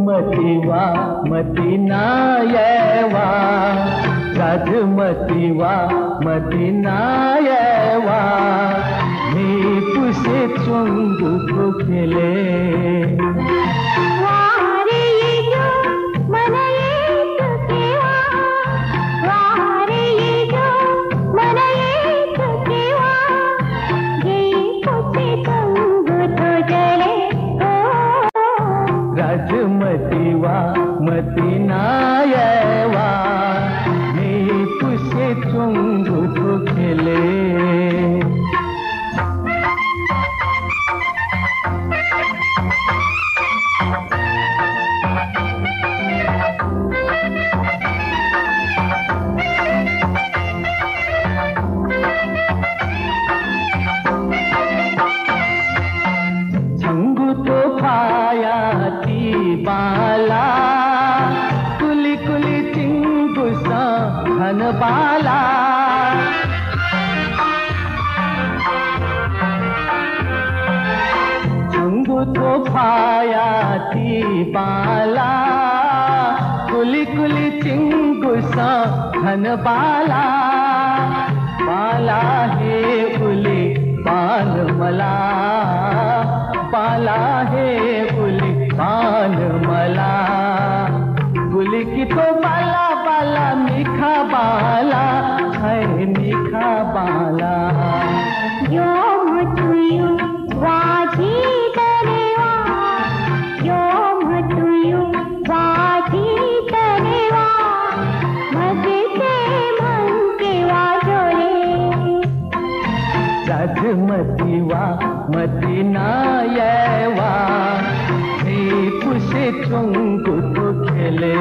मतीवा मतीना येवा राजमतीवा मतीना येवा मी पुसे चुंगु को खेले राजमतीवा मतीना येवा मी पुसे चुंगु को खेले चंगु तो पाया बाला कुली कुली चिंगु सा घन बाला चंगु तो पाया थी बाला कुली कुली चिंगु सा घन बाला बाला हे उली बाल मला बाला हे उली बाल मला गुली की तो बाला बाला मीठा बाला है मीठा बाला यो मचुयु वाजी तरेवा यो मचुयु वाजी तरेवा मजे से मन के वाजोले राजमतीवा मतीना येवा पुसे चुंगु को खेले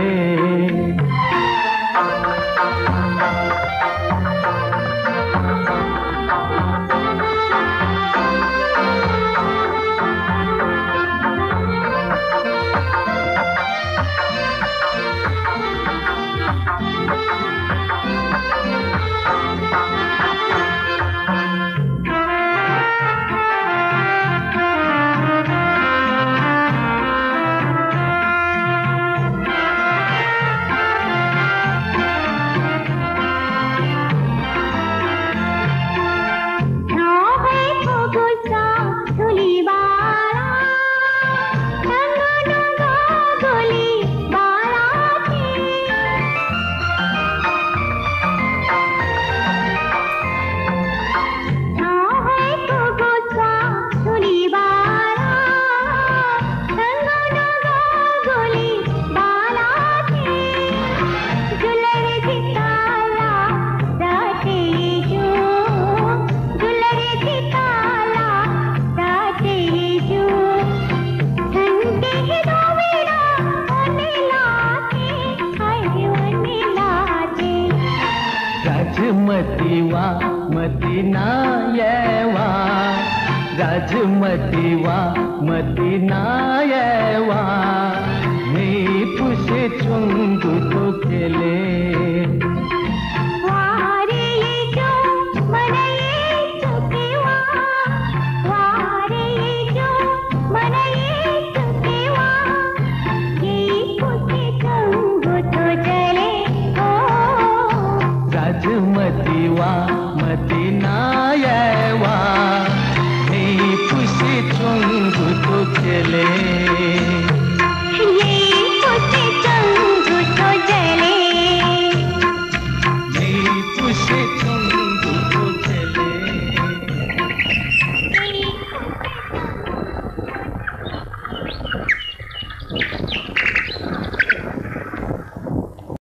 राजमतीवा मतीना येवा राजमतीवा मतीना येवा मी पुसे चुंगु को खेले राजमतीवा मतीना येवा मी पुसे चुंगु को खेले